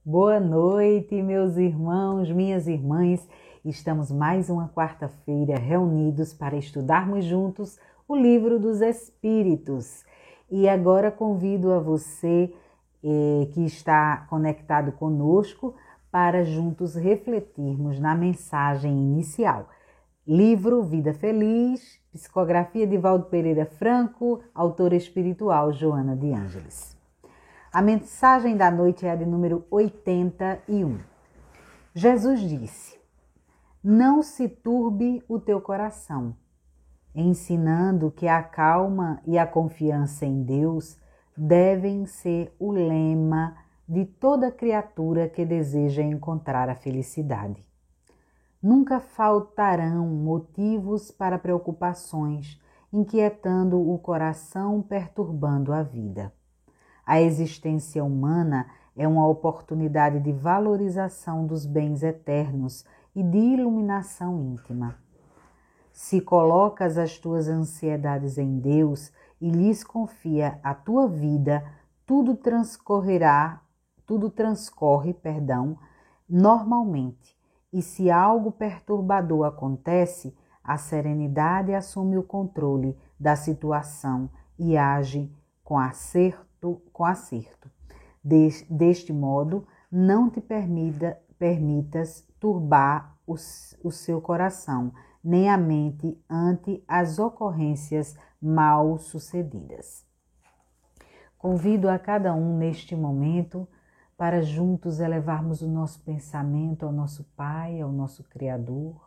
Boa noite, meus irmãos, minhas irmãs. Estamos mais uma quarta-feira reunidos para estudarmos juntos o Livro dos Espíritos. E agora convido a você que está conectado conosco para juntos refletirmos na mensagem inicial. Livro Vida Feliz, psicografia de Valdo Pereira Franco, autora espiritual Joana de Ângeles. A mensagem da noite é a de número 81. Jesus disse: não se turbe o teu coração, ensinando que a calma e a confiança em Deus devem ser o lema de toda criatura que deseja encontrar a felicidade. Nunca faltarão motivos para preocupações, inquietando o coração, perturbando a vida. A existência humana é uma oportunidade de valorização dos bens eternos e de iluminação íntima. Se colocas as tuas ansiedades em Deus e lhes confia a tua vida, tudo transcorre normalmente. E se algo perturbador acontece, a serenidade assume o controle da situação e age com acerto. Deste modo, não te permitas turbar o seu coração, nem a mente ante as ocorrências mal sucedidas. Convido a cada um neste momento para juntos elevarmos o nosso pensamento ao nosso Pai, ao nosso Criador,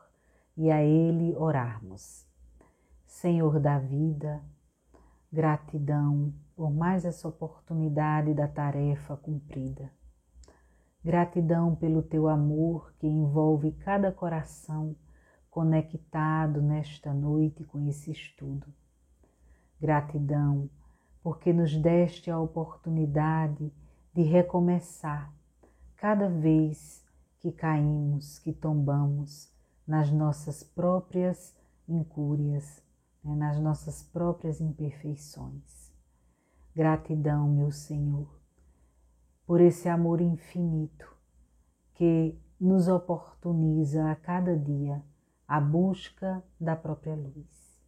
e a Ele orarmos. Senhor da vida, gratidão por mais essa oportunidade da tarefa cumprida. Gratidão pelo teu amor que envolve cada coração conectado nesta noite com esse estudo. Gratidão porque nos deste a oportunidade de recomeçar cada vez que caímos, que tombamos nas nossas próprias incúrias, nas nossas próprias imperfeições. Gratidão, meu Senhor, por esse amor infinito que nos oportuniza a cada dia a busca da própria luz.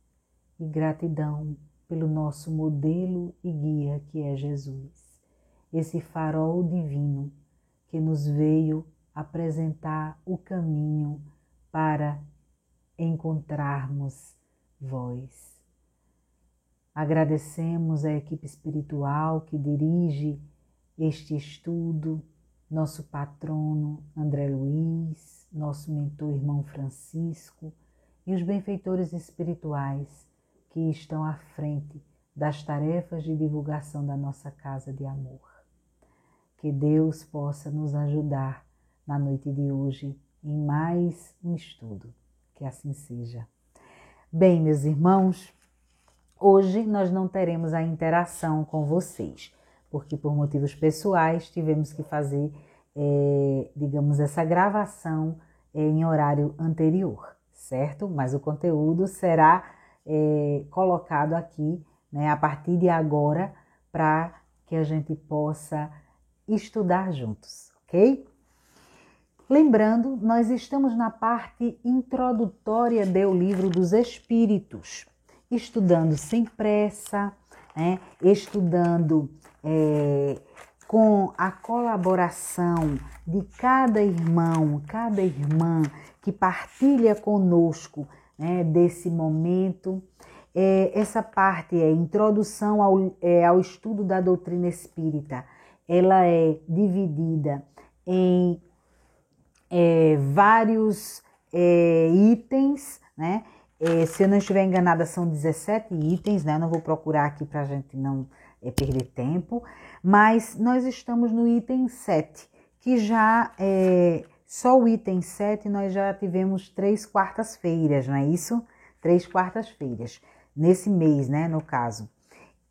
E gratidão pelo nosso modelo e guia que é Jesus, esse farol divino que nos veio apresentar o caminho para encontrarmos vós. Agradecemos a equipe espiritual que dirige este estudo, nosso patrono André Luiz, nosso mentor irmão Francisco e os benfeitores espirituais que estão à frente das tarefas de divulgação da nossa casa de amor. Que Deus possa nos ajudar na noite de hoje em mais um estudo. Que assim seja. Bem, meus irmãos, hoje nós não teremos a interação com vocês, porque por motivos pessoais tivemos que fazer, essa gravação em horário anterior, certo? Mas o conteúdo será colocado aqui, a partir de agora, para que a gente possa estudar juntos, ok? Lembrando, nós estamos na parte introdutória do Livro dos Espíritos, estudando sem pressa, estudando com a colaboração de cada irmão, cada irmã que partilha conosco desse momento. Essa parte é introdução ao estudo da doutrina espírita. Ela é dividida em vários itens, se eu não estiver enganada, são 17 itens, Eu não vou procurar aqui para a gente não perder tempo, mas nós estamos no item 7, que já só o item 7 nós já tivemos 3 quartas-feiras, não é isso? 3 quartas-feiras, nesse mês, no caso.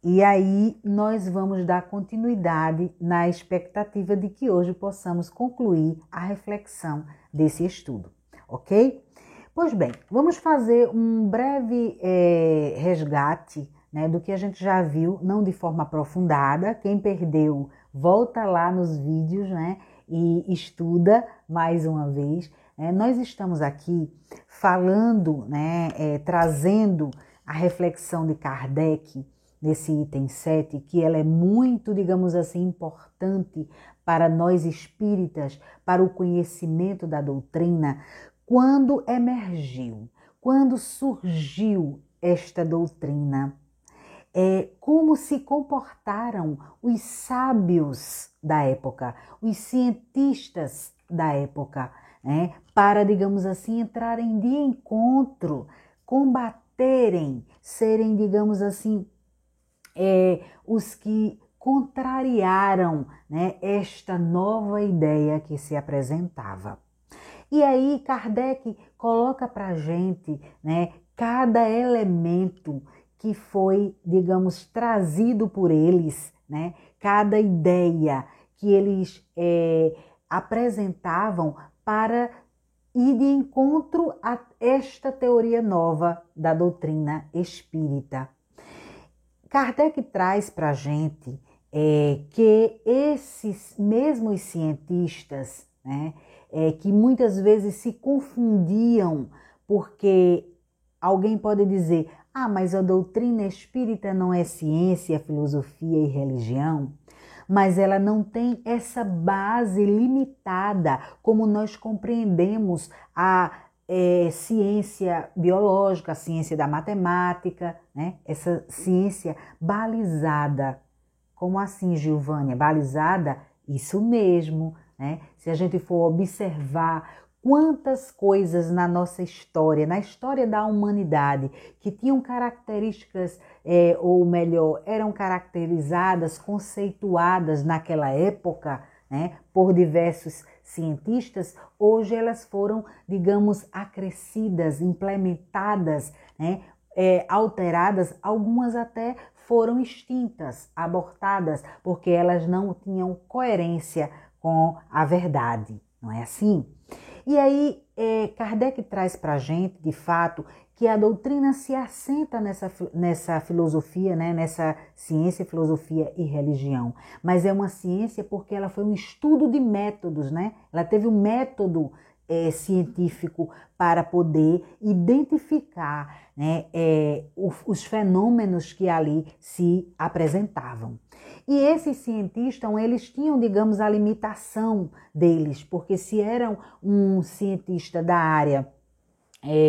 E aí nós vamos dar continuidade na expectativa de que hoje possamos concluir a reflexão desse estudo, ok? Pois bem, vamos fazer um breve resgate do que a gente já viu, não de forma aprofundada. Quem perdeu, volta lá nos vídeos, e estuda mais uma vez. Nós estamos aqui falando, trazendo a reflexão de Kardec nesse item 7, que ela é muito, digamos assim, importante para nós espíritas, para o conhecimento da doutrina, quando emergiu, quando surgiu esta doutrina. Como se comportaram os sábios da época, os cientistas da época, para, digamos assim, entrarem de encontro, combaterem, serem, digamos assim, os que contrariaram, esta nova ideia que se apresentava. E aí Kardec coloca para a gente, cada elemento que foi, digamos, trazido por eles, cada ideia que eles apresentavam para ir de encontro a esta teoria nova da doutrina espírita. Kardec traz para a gente que esses mesmos cientistas, que muitas vezes se confundiam, porque alguém pode dizer, mas a doutrina espírita não é ciência, filosofia e religião, mas ela não tem essa base limitada, como nós compreendemos a ciência biológica, a ciência da matemática, essa ciência balizada. Como assim, Gilvânia? Balizada? Isso mesmo. Se a gente for observar quantas coisas na nossa história, na história da humanidade, que tinham características, ou melhor, eram caracterizadas, conceituadas naquela época, por diversos cientistas, hoje elas foram, digamos, acrescidas, implementadas, alteradas, algumas até foram extintas, abortadas, porque elas não tinham coerência com a verdade, não é assim? E aí Kardec traz para a gente, de fato, que a doutrina se assenta nessa filosofia, nessa ciência, filosofia e religião. Mas é uma ciência porque ela foi um estudo de métodos, Ela teve um método científico para poder identificar os fenômenos que ali se apresentavam. E esses cientistas, eles tinham, digamos, a limitação deles, porque se eram um cientista da área,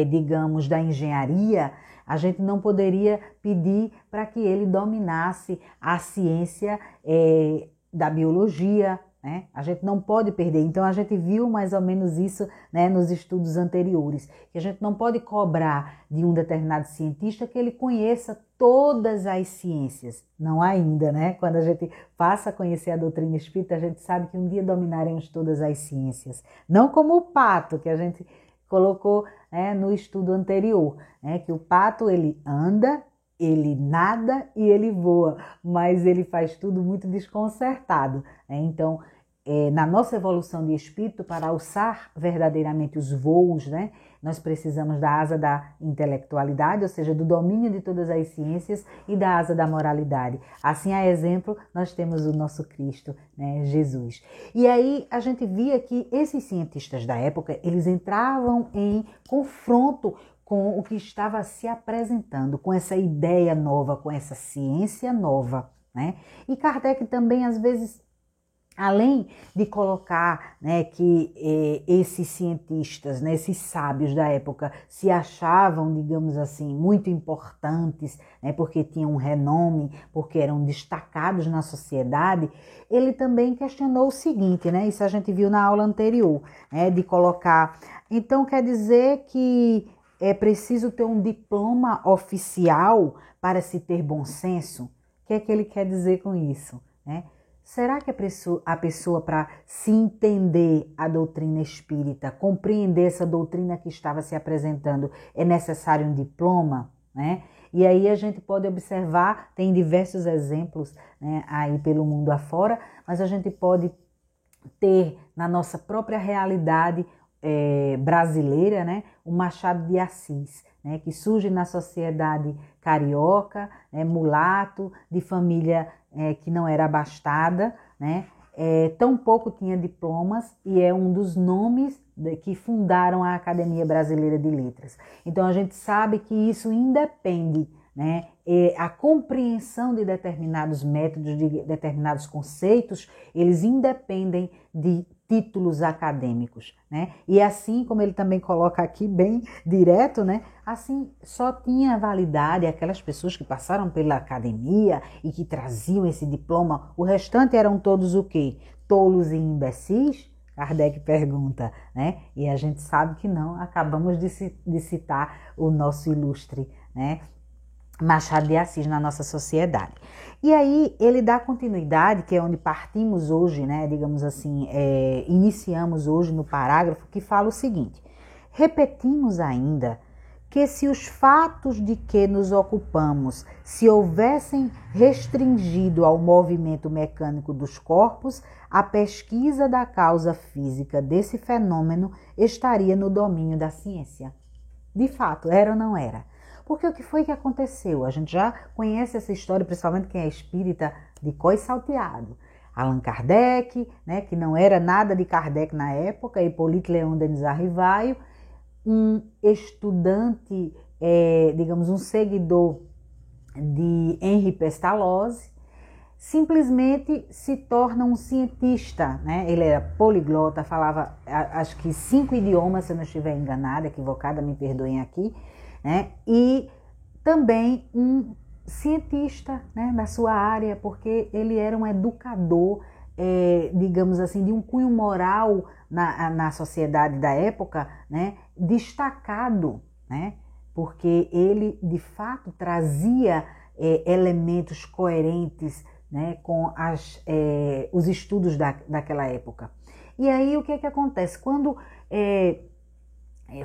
digamos, da engenharia, a gente não poderia pedir para que ele dominasse a ciência da biologia, A gente não pode perder. Então, a gente viu mais ou menos isso, nos estudos anteriores, que a gente não pode cobrar de um determinado cientista que ele conheça todas as ciências. Não ainda, Quando a gente passa a conhecer a doutrina espírita, a gente sabe que um dia dominaremos todas as ciências. Não como o pato, que a gente colocou no estudo anterior, que o pato ele anda, ele nada e ele voa, mas ele faz tudo muito desconcertado. Então, na nossa evolução de espírito, para alçar verdadeiramente os voos, nós precisamos da asa da intelectualidade, ou seja, do domínio de todas as ciências, e da asa da moralidade. Assim, a exemplo, nós temos o nosso Cristo, Jesus. E aí a gente via que esses cientistas da época, eles entravam em confronto com o que estava se apresentando, com essa ideia nova, com essa ciência nova, E Kardec também, às vezes, além de colocar que esses cientistas, esses sábios da época se achavam, digamos assim, muito importantes, porque tinham um renome, porque eram destacados na sociedade, ele também questionou o seguinte, isso a gente viu na aula anterior, de colocar, então quer dizer que é preciso ter um diploma oficial para se ter bom senso? O que é que ele quer dizer com isso? Será que a pessoa, para se entender a doutrina espírita, compreender essa doutrina que estava se apresentando, é necessário um diploma? E aí a gente pode observar, tem diversos exemplos aí pelo mundo afora, mas a gente pode ter na nossa própria realidade brasileira, o Machado de Assis, que surge na sociedade carioca, mulato, de família que não era abastada, tampouco tinha diplomas e é um dos nomes que fundaram a Academia Brasileira de Letras. Então a gente sabe que isso independe, né? A compreensão de determinados métodos, de determinados conceitos, eles independem de títulos acadêmicos, né? E assim, como ele também coloca aqui bem direto, né? Assim, só tinha validade aquelas pessoas que passaram pela academia e que traziam esse diploma. O restante eram todos o quê? Tolos e imbecis? Kardec pergunta, né? E a gente sabe que não. Acabamos de citar o nosso ilustre, né, Machado de Assis na nossa sociedade. E aí ele dá continuidade, que é onde partimos hoje, né, digamos assim, iniciamos hoje no parágrafo que fala o seguinte: repetimos ainda que se os fatos de que nos ocupamos se houvessem restringido ao movimento mecânico dos corpos, a pesquisa da causa física desse fenômeno estaria no domínio da ciência. De fato, era ou não era? Porque o que foi que aconteceu? A gente já conhece essa história, principalmente quem é espírita, de Cois Salteado. Allan Kardec, né, que não era nada de Kardec na época, Hippolyte Léon Denis Arrivaio, um estudante, digamos, um seguidor de Henri Pestalozzi, simplesmente se torna um cientista, né? Ele era poliglota, falava acho que 5 idiomas, se eu não estiver enganada, equivocada, me perdoem aqui, né? E também um cientista, né, da sua área, porque ele era um educador, digamos assim, de um cunho moral na sociedade da época, né, destacado, né, porque ele de fato trazia elementos coerentes, né, com os estudos daquela época. E aí o que é que acontece? Quando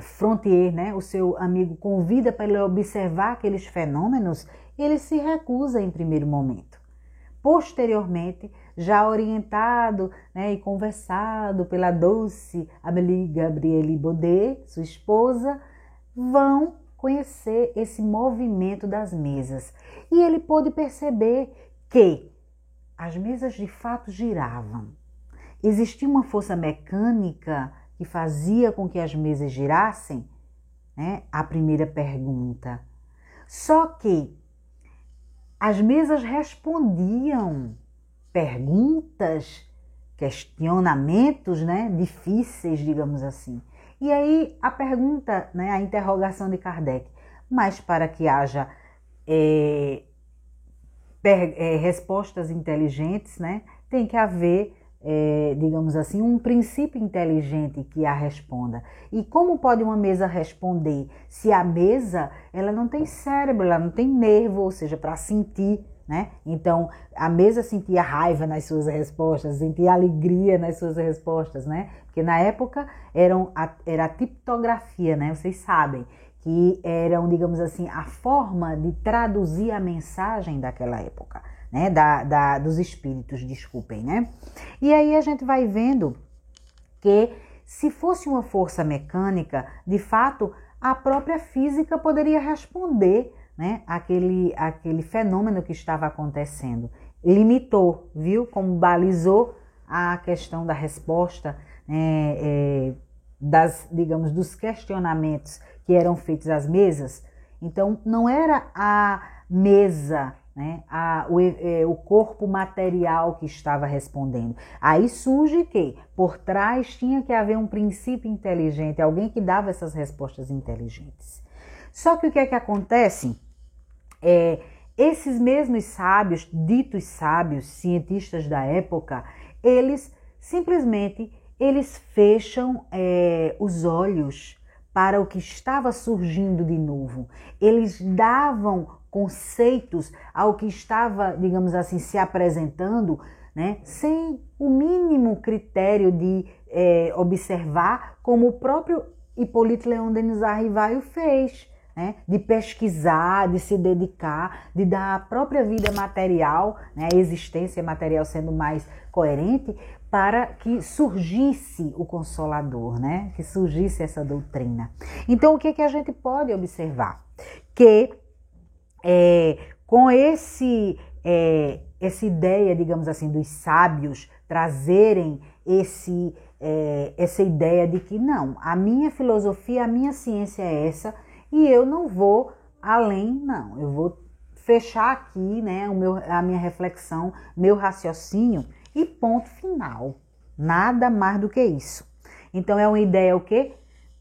Frontier, né, o seu amigo, convida para ele observar aqueles fenômenos, ele se recusa em primeiro momento. Posteriormente, já orientado, né, e conversado pela doce Amélie Gabrielle Baudet, sua esposa, vão conhecer esse movimento das mesas. E ele pôde perceber que as mesas de fato giravam. Existia uma força mecânica que fazia com que as mesas girassem, né? A primeira pergunta. Só que as mesas respondiam perguntas, questionamentos, né, difíceis, digamos assim. E aí a pergunta, né, a interrogação de Kardec, mas para que haja respostas inteligentes, né, tem que haver, digamos assim, um princípio inteligente que a responda. E como pode uma mesa responder se a mesa ela não tem cérebro, ela não tem nervo, ou seja, para sentir, né? Então a mesa sentia raiva nas suas respostas, sentia alegria nas suas respostas, né? Porque na época era a tipografia, né? Vocês sabem que eram, digamos assim, a forma de traduzir a mensagem daquela época, né, dos espíritos, desculpem, né? E aí a gente vai vendo que se fosse uma força mecânica, de fato, a própria física poderia responder, né, aquele fenômeno que estava acontecendo. Limitou, viu? Como balizou a questão da resposta, digamos, dos questionamentos que eram feitos às mesas. Então, não era a mesa, né, o corpo material que estava respondendo. Aí surge que por trás tinha que haver um princípio inteligente, alguém que dava essas respostas inteligentes. Só que o que é que acontece? Esses mesmos sábios, ditos sábios, cientistas da época, eles simplesmente fecham os olhos para o que estava surgindo de novo. Eles davam conceitos ao que estava, digamos assim, se apresentando, né, sem o mínimo critério de observar, como o próprio Hippolyte Léon Denis Arrivaio fez, né, de pesquisar, de se dedicar, de dar a própria vida material, né, a existência material sendo mais coerente, para que surgisse o Consolador, né, que surgisse essa doutrina. Então, o que a gente pode observar? Que com essa ideia, digamos assim, dos sábios trazerem essa ideia de que não, a minha filosofia, a minha ciência é essa e eu não vou além, não. Eu vou fechar aqui, né, a minha reflexão, meu raciocínio e ponto final. Nada mais do que isso. Então é uma ideia o quê?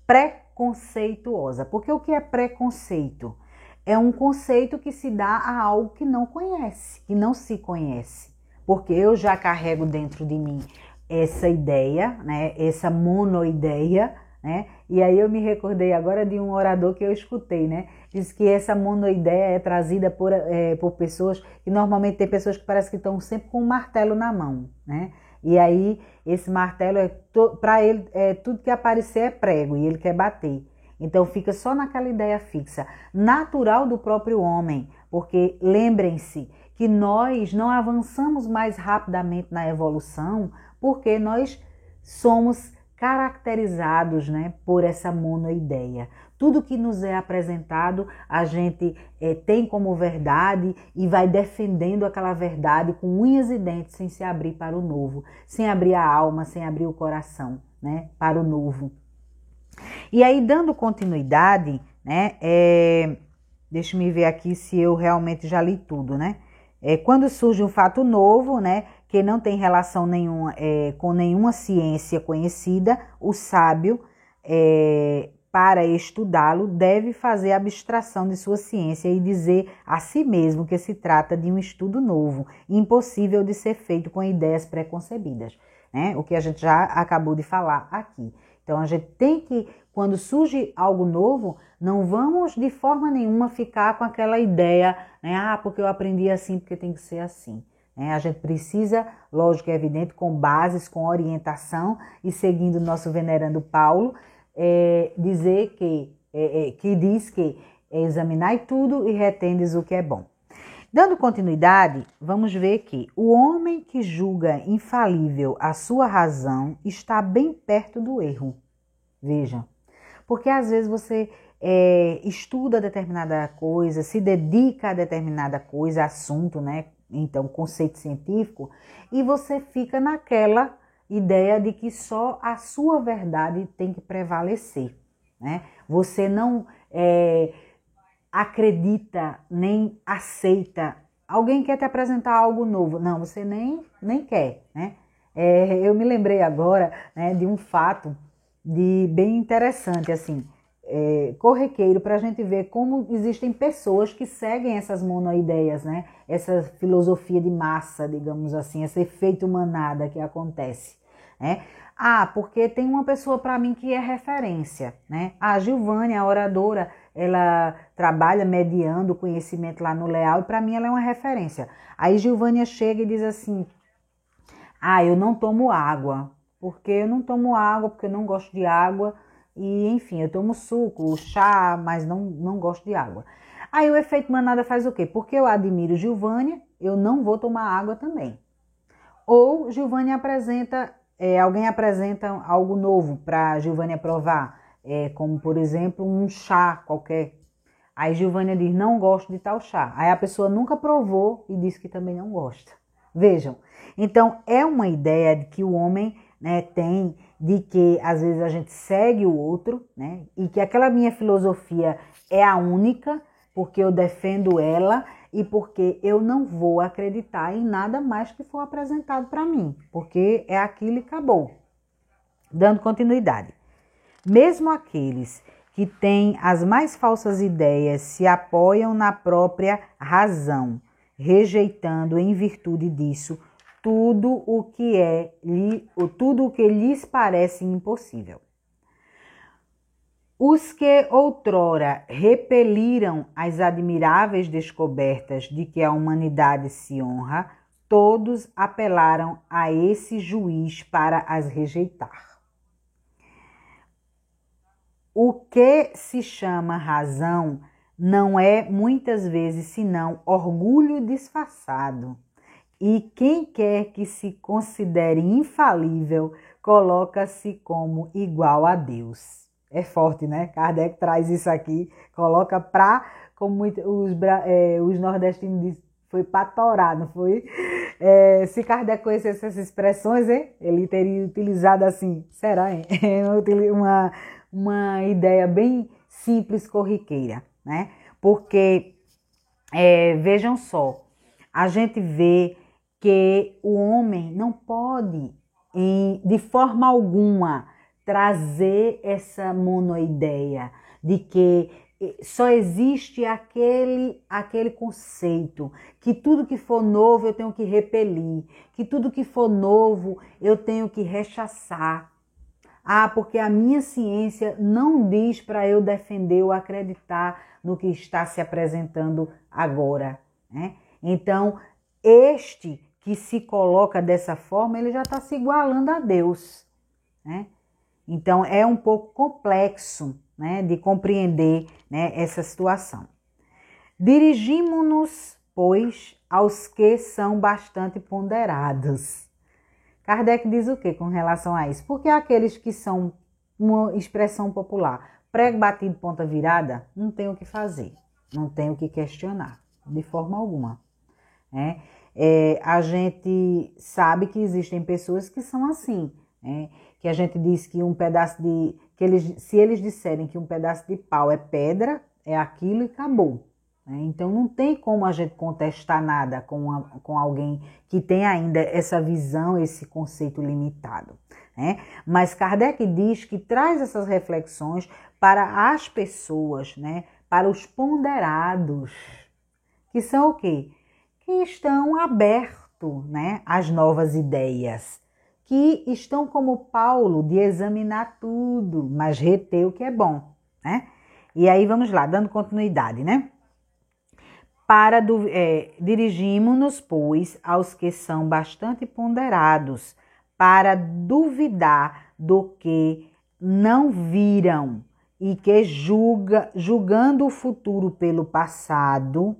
Preconceituosa. Porque o que é preconceito? É um conceito que se dá a algo que não conhece, que não se conhece. Porque eu já carrego dentro de mim essa ideia, né, essa monoideia, né? E aí eu me recordei agora de um orador que eu escutei, né? Diz que essa monoideia é trazida por pessoas, que normalmente tem pessoas que parece que estão sempre com um martelo na mão, né? E aí esse martelo, para ele, tudo que aparecer é prego e ele quer bater. Então fica só naquela ideia fixa, natural do próprio homem, porque lembrem-se que nós não avançamos mais rapidamente na evolução porque nós somos caracterizados, né, por essa monoideia. Tudo que nos é apresentado, a gente tem como verdade e vai defendendo aquela verdade com unhas e dentes, sem se abrir para o novo, sem abrir a alma, sem abrir o coração, né, para o novo. E aí, dando continuidade, né, deixa eu ver aqui se eu realmente já li tudo, né? Quando surge um fato novo, né, que não tem relação nenhuma com nenhuma ciência conhecida, o sábio, para estudá-lo, deve fazer abstração de sua ciência e dizer a si mesmo que se trata de um estudo novo, impossível de ser feito com ideias preconcebidas, né? O que a gente já acabou de falar aqui. Então, a gente tem que, quando surge algo novo, não vamos de forma nenhuma ficar com aquela ideia, né? Porque eu aprendi assim, porque tem que ser assim. A gente precisa, lógico e evidente, com bases, com orientação e seguindo o nosso venerando Paulo, dizer que diz que examinai tudo e retendes o que é bom. Dando continuidade, vamos ver que o homem que julga infalível a sua razão está bem perto do erro. Vejam, porque às vezes você estuda determinada coisa, se dedica a determinada coisa, assunto, né? Então, conceito científico, e você fica naquela ideia de que só a sua verdade tem que prevalecer, né? Você não acredita, nem aceita. Alguém quer te apresentar algo novo. Não, você nem quer, né? Eu me lembrei agora, né, de um fato bem interessante, assim, corriqueiro, para a gente ver como existem pessoas que seguem essas monoideias, né? Essa filosofia de massa, digamos assim, esse efeito manada que acontece, né? Porque tem uma pessoa para mim que é referência, né? A Gilvânia, a oradora, ela trabalha mediando conhecimento lá no Leal e para mim ela é uma referência. Aí Gilvânia chega e diz assim: eu não tomo água, porque eu não gosto de água e enfim, eu tomo suco, chá, mas não gosto de água. Aí o efeito manada faz o quê? Porque eu admiro Gilvânia, eu não vou tomar água também. Ou Gilvânia alguém apresenta algo novo para Gilvânia provar, como por exemplo um chá qualquer. Aí Gilvânia diz, não gosto de tal chá. Aí a pessoa nunca provou e diz que também não gosta. Vejam, então é uma ideia de que o homem, né, tem, de que às vezes a gente segue o outro, né, e que aquela minha filosofia é a única, porque eu defendo ela e porque eu não vou acreditar em nada mais que for apresentado para mim, porque é aquilo e acabou. Dando continuidade. Mesmo aqueles que têm as mais falsas ideias se apoiam na própria razão, rejeitando em virtude disso tudo o que lhes parece impossível. Os que outrora repeliram as admiráveis descobertas de que a humanidade se honra, todos apelaram a esse juiz para as rejeitar. O que se chama razão não é muitas vezes senão orgulho disfarçado. E quem quer que se considere infalível, coloca-se como igual a Deus. É forte, né? Kardec traz isso aqui, coloca como os nordestinos dizem, Foi para torar, não foi? Se Kardec conhecesse essas expressões, hein? Ele teria utilizado assim, será, hein? Uma ideia bem simples, corriqueira, né? Porque, vejam só, a gente vê que o homem não pode, de forma alguma, trazer essa monoideia de que só existe aquele conceito, que tudo que for novo eu tenho que repelir, que tudo que for novo eu tenho que rechaçar. Porque a minha ciência não diz para eu defender ou acreditar no que está se apresentando agora, né? Então, este que se coloca dessa forma, ele já está se igualando a Deus, né? Então, é um pouco complexo, né, de compreender, né, essa situação. Dirigimos-nos, pois, aos que são bastante ponderados. Kardec diz o que com relação a isso? Porque aqueles que são uma expressão popular, prego batido, ponta virada, não tem o que fazer, não tem o que questionar, de forma alguma, né? A gente sabe que existem pessoas que são assim, né? Que a gente diz que um pedaço de... se eles disserem que um pedaço de pau é pedra, é aquilo e acabou. Então não tem como a gente contestar nada com alguém que tem ainda essa visão, esse conceito limitado, né? Mas Kardec diz que traz essas reflexões para as pessoas, né? Para os ponderados, que são o quê? Que estão abertos, né, às novas ideias, que estão como Paulo de examinar tudo, mas reter o que é bom, né? E aí vamos lá, dando continuidade, né? Dirigimos-nos, pois, aos que são bastante ponderados, para duvidar do que não viram e que julgando o futuro pelo passado,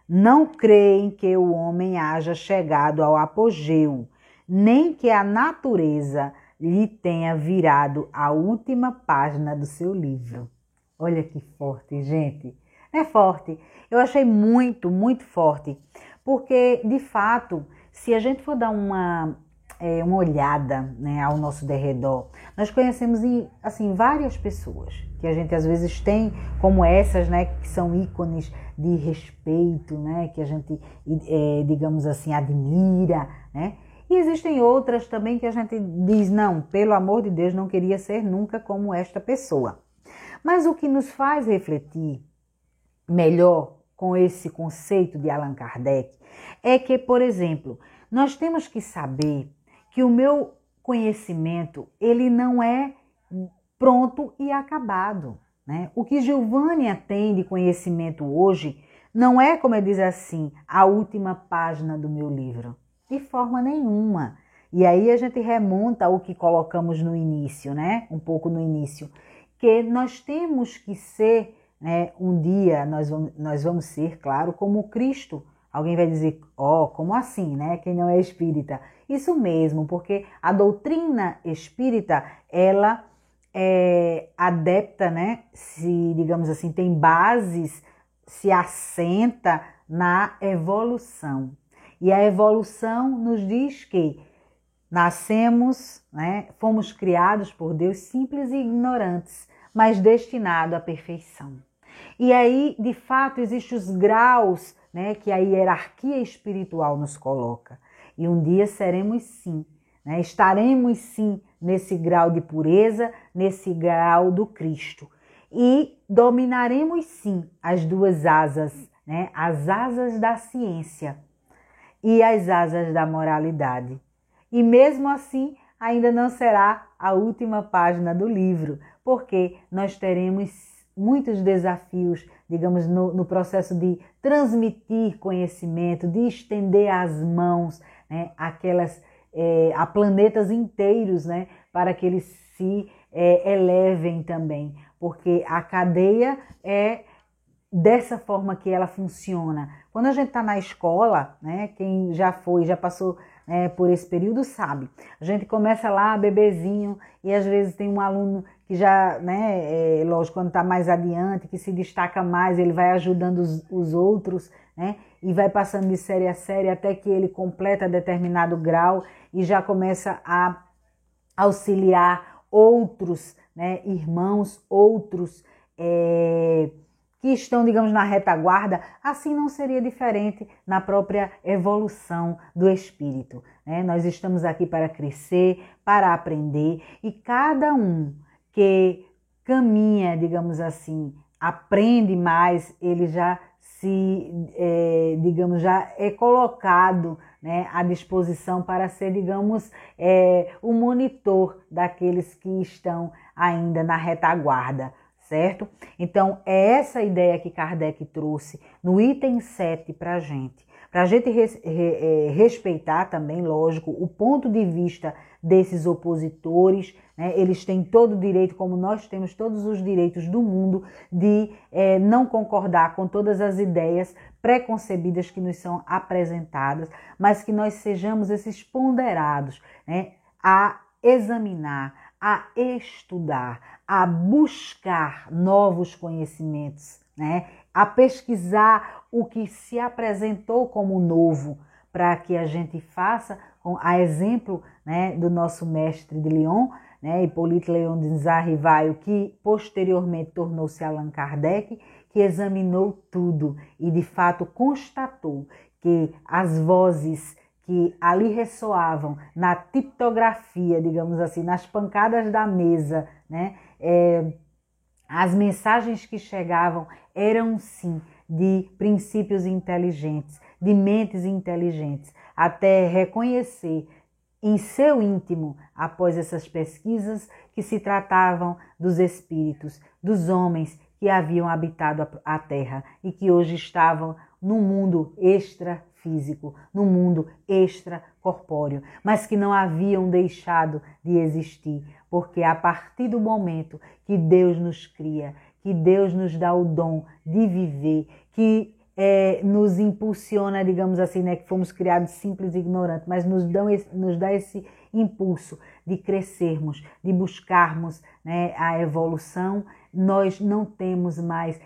não creem que o homem haja chegado ao apogeu, nem que a natureza lhe tenha virado a última página do seu livro. Olha que forte, gente. É forte. Eu achei muito, muito forte. Porque, de fato, se a gente for dar uma olhada, né, ao nosso derredor, nós conhecemos assim, várias pessoas que a gente às vezes tem como essas, né, que são ícones de respeito, né, que a gente, digamos assim, admira, né? E existem outras também que a gente diz, não, pelo amor de Deus, não queria ser nunca como esta pessoa. Mas o que nos faz refletir melhor com esse conceito de Allan Kardec é que, por exemplo, nós temos que saber que o meu conhecimento, ele não é pronto e acabado, né? O que Giovânia tem de conhecimento hoje não é, como eu diz assim, a última página do meu livro, de forma nenhuma. E aí a gente remonta ao que colocamos no início, né? Um pouco no início, que nós temos que ser, né, um dia nós vamos ser, claro, como Cristo. Alguém vai dizer, como assim, né? Quem não é espírita? Isso mesmo, porque a doutrina espírita, ela é adepta, né? Se, digamos assim, tem bases, se assenta na evolução. E a evolução nos diz que nascemos, né? Fomos criados por Deus simples e ignorantes, mas destinados à perfeição. E aí, de fato, existem os graus, né, que a hierarquia espiritual nos coloca. E um dia seremos sim, né, estaremos sim nesse grau de pureza, nesse grau do Cristo. E dominaremos sim as duas asas, né, as asas da ciência e as asas da moralidade. E mesmo assim, ainda não será a última página do livro, porque nós teremos muitos desafios, digamos, no processo de transmitir conhecimento, de estender as mãos, né, a planetas inteiros, né, para que eles se elevem também, porque a cadeia é dessa forma que ela funciona. Quando a gente está na escola, né, quem já passou por esse período sabe, a gente começa lá bebezinho e às vezes tem um aluno que já, né, lógico, quando está mais adiante, que se destaca mais, ele vai ajudando os outros, né? E vai passando de série a série até que ele completa determinado grau e já começa a auxiliar outros, né, irmãos, outros que estão, digamos, na retaguarda. Assim não seria diferente na própria evolução do espírito, né? Nós estamos aqui para crescer, para aprender, e cada um que caminha, digamos assim, aprende mais, ele já digamos, já é colocado, né, à disposição para ser, digamos, o monitor daqueles que estão ainda na retaguarda, certo? Então, é essa ideia que Kardec trouxe no item 7 para a gente respeitar também, lógico, o ponto de vista desses opositores, né? Eles têm todo o direito, como nós temos todos os direitos do mundo, de não concordar com todas as ideias preconcebidas que nos são apresentadas, mas que nós sejamos esses ponderados, né? A examinar, a estudar, a buscar novos conhecimentos, né? A pesquisar o que se apresentou como novo, para que a gente faça, a exemplo, né, do nosso mestre de Lyon, né, Hippolyte Léon de Rivaio, que posteriormente tornou-se Allan Kardec, que examinou tudo e de fato constatou que as vozes que ali ressoavam na tipografia, digamos assim, nas pancadas da mesa, né, as mensagens que chegavam eram sim de princípios inteligentes, de mentes inteligentes, até reconhecer em seu íntimo, após essas pesquisas, que se tratavam dos espíritos, dos homens que haviam habitado a Terra e que hoje estavam no mundo extrafísico, no mundo extracorpóreo, mas que não haviam deixado de existir, porque a partir do momento que Deus nos cria, que Deus nos dá o dom de viver, que nos impulsiona, digamos assim, né, que fomos criados simples e ignorantes, mas nos dá esse impulso de crescermos, de buscarmos, né, a evolução. Nós não temos mais,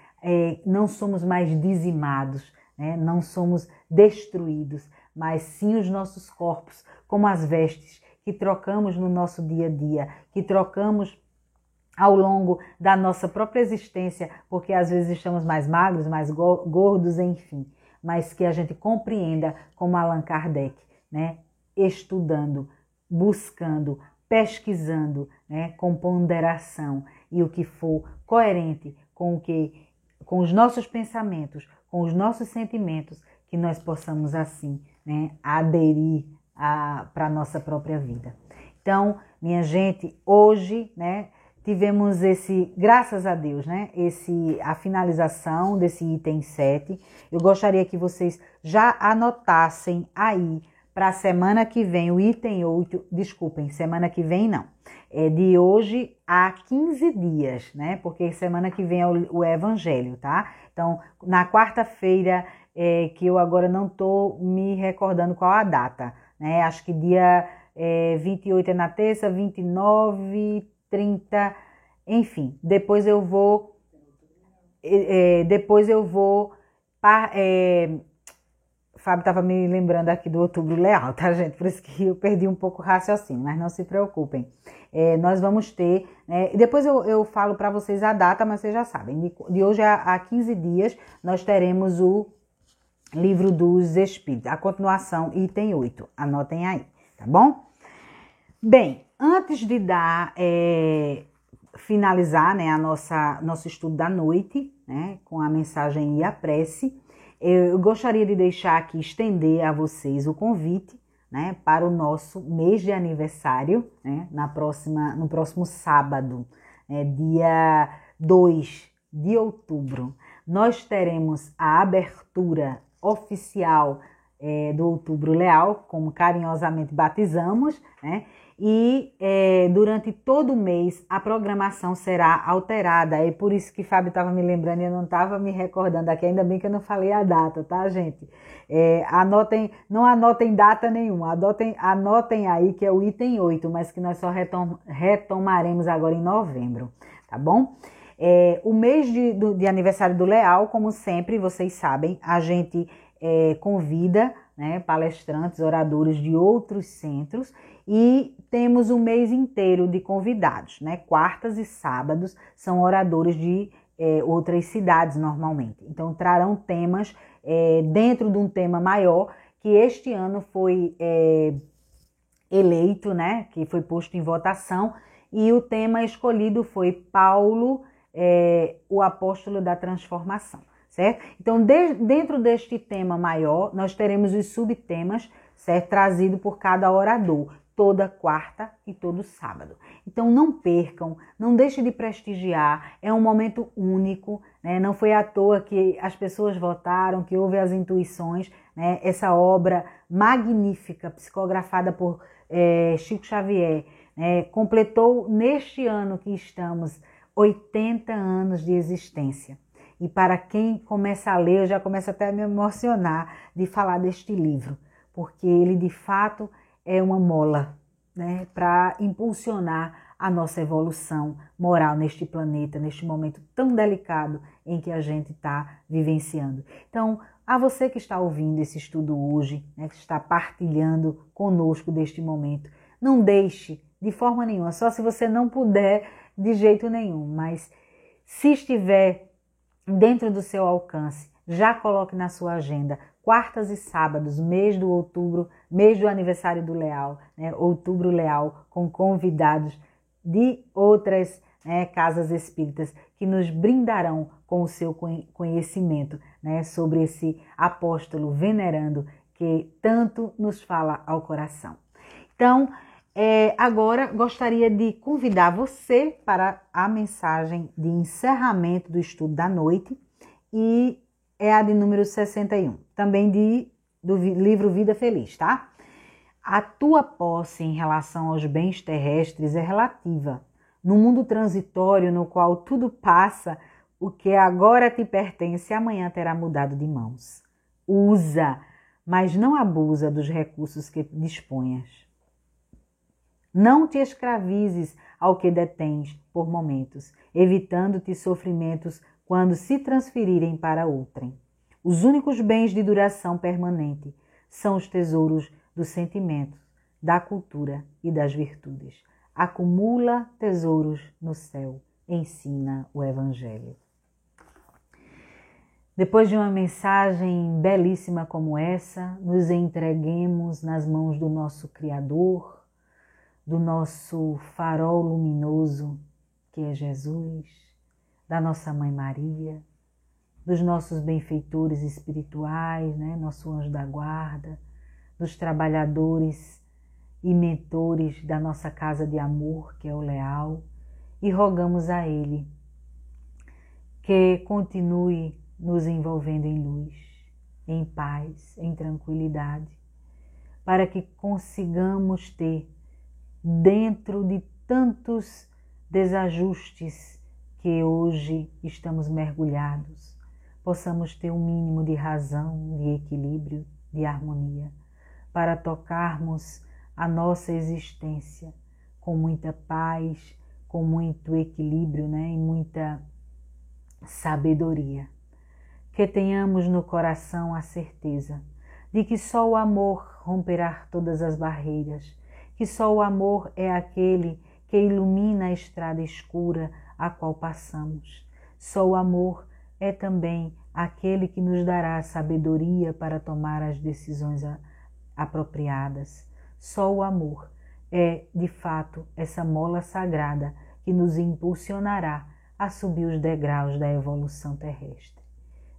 não somos mais dizimados, né, não somos destruídos, mas sim os nossos corpos, como as vestes que trocamos no nosso dia a dia, que trocamos ao longo da nossa própria existência, porque às vezes estamos mais magros, mais gordos, enfim, mas que a gente compreenda como Allan Kardec, né? Estudando, buscando, pesquisando, né? Com ponderação, e o que for coerente com os nossos pensamentos, com os nossos sentimentos, que nós possamos assim, né, aderir para a nossa própria vida. Então, minha gente, hoje, né, tivemos graças a Deus, né, a finalização desse item 7. Eu gostaria que vocês já anotassem aí para a semana que vem o item 8, desculpem, semana que vem não, é de hoje a 15 dias, né, porque semana que vem é o Evangelho, tá? Então, na quarta-feira, que eu agora não estou me recordando qual a data, né, acho que dia 28 é na terça, 29... 30, enfim, depois eu vou, Fábio estava me lembrando aqui do Outubro Leal, tá, gente? Por isso que eu perdi um pouco o raciocínio, mas não se preocupem. Nós vamos ter, né, depois eu falo para vocês a data, mas vocês já sabem, de hoje a 15 dias nós teremos o Livro dos Espíritos, a continuação, item 8, anotem aí, tá bom? Bem, antes de finalizar, né, nosso estudo da noite, né, com a mensagem e a prece, eu gostaria de deixar aqui, estender a vocês o convite, né, para o nosso mês de aniversário, né, no próximo sábado, dia 2 de outubro. Nós teremos a abertura oficial do Outubro Leal, como carinhosamente batizamos, né? E durante todo o mês a programação será alterada. É por isso que Fábio estava me lembrando e eu não estava me recordando aqui, ainda bem que eu não falei a data, tá, gente? Não anotem data nenhuma, anotem aí que é o item 8, mas que nós só retomaremos agora em novembro, tá bom? O mês de aniversário do Leal, como sempre, vocês sabem, a gente convida, né, palestrantes, oradores de outros centros, e temos um mês inteiro de convidados, né? Quartas e sábados são oradores de outras cidades normalmente. Então trarão temas dentro de um tema maior, que este ano foi eleito, né? Que foi posto em votação, e o tema escolhido foi Paulo, o apóstolo da transformação. Certo? Então, dentro deste tema maior, nós teremos os subtemas, certo? Trazido por cada orador, toda quarta e todo sábado. Então, não percam, não deixem de prestigiar, é um momento único, né? Não foi à toa que as pessoas votaram, que houve as intuições, né? Essa obra magnífica, psicografada por Chico Xavier, né? Completou neste ano que estamos 80 anos de existência. E para quem começa a ler, eu já começo até a me emocionar de falar deste livro, porque ele de fato é uma mola, né, para impulsionar a nossa evolução moral neste planeta, neste momento tão delicado em que a gente está vivenciando. Então, a você que está ouvindo esse estudo hoje, né, que está partilhando conosco deste momento, não deixe de forma nenhuma, só se você não puder de jeito nenhum, mas se estiver dentro do seu alcance, já coloque na sua agenda, quartas e sábados, mês do outubro, mês do aniversário do Leal, né? Outubro Leal, com convidados de outras, né, casas espíritas que nos brindarão com o seu conhecimento, né, sobre esse apóstolo venerando que tanto nos fala ao coração. Então, agora gostaria de convidar você para a mensagem de encerramento do estudo da noite, e é a de número 61, também do livro Vida Feliz, tá? A tua posse em relação aos bens terrestres é relativa. No mundo transitório no qual tudo passa, o que agora te pertence amanhã terá mudado de mãos. Usa, mas não abusa dos recursos que disponhas. Não te escravizes ao que detens por momentos, evitando-te sofrimentos quando se transferirem para outrem. Os únicos bens de duração permanente são os tesouros dos sentimentos, da cultura e das virtudes. Acumula tesouros no céu, ensina o Evangelho. Depois de uma mensagem belíssima como essa, nos entreguemos nas mãos do nosso Criador, do nosso farol luminoso, que é Jesus, da nossa Mãe Maria, dos nossos benfeitores espirituais, né? Nosso anjo da guarda, dos trabalhadores e mentores da nossa casa de amor, que é o Leal, e rogamos a Ele que continue nos envolvendo em luz, em paz, em tranquilidade, para que consigamos ter, dentro de tantos desajustes que hoje estamos mergulhados, possamos ter um mínimo de razão, de equilíbrio, de harmonia, para tocarmos a nossa existência com muita paz, com muito equilíbrio, né, e muita sabedoria. Que tenhamos no coração a certeza de que só o amor romperá todas as barreiras, que só o amor é aquele que ilumina a estrada escura a qual passamos. Só o amor é também aquele que nos dará a sabedoria para tomar as decisões apropriadas. Só o amor é, de fato, essa mola sagrada que nos impulsionará a subir os degraus da evolução terrestre.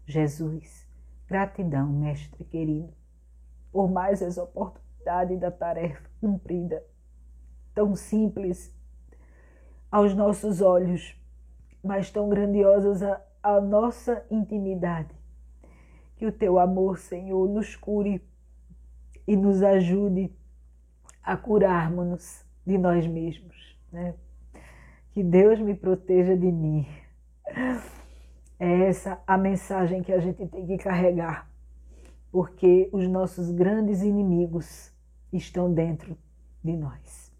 Jesus, gratidão, Mestre querido, por mais essa oportunidade da tarefa cumprida, tão simples aos nossos olhos, mas tão grandiosas à nossa intimidade. Que o teu amor, Senhor, nos cure e nos ajude a curarmos-nos de nós mesmos, né? Que Deus me proteja de mim. É essa a mensagem que a gente tem que carregar, porque os nossos grandes inimigos estão dentro de nós.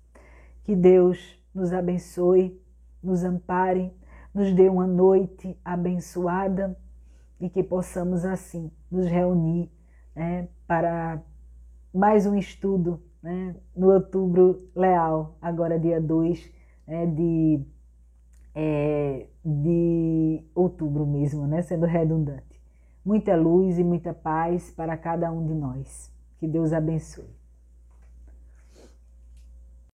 Que Deus nos abençoe, nos ampare, nos dê uma noite abençoada e que possamos assim nos reunir para mais um estudo, né, no Outubro Leal, agora dia 2, de outubro mesmo, né, sendo redundante. Muita luz e muita paz para cada um de nós. Que Deus abençoe.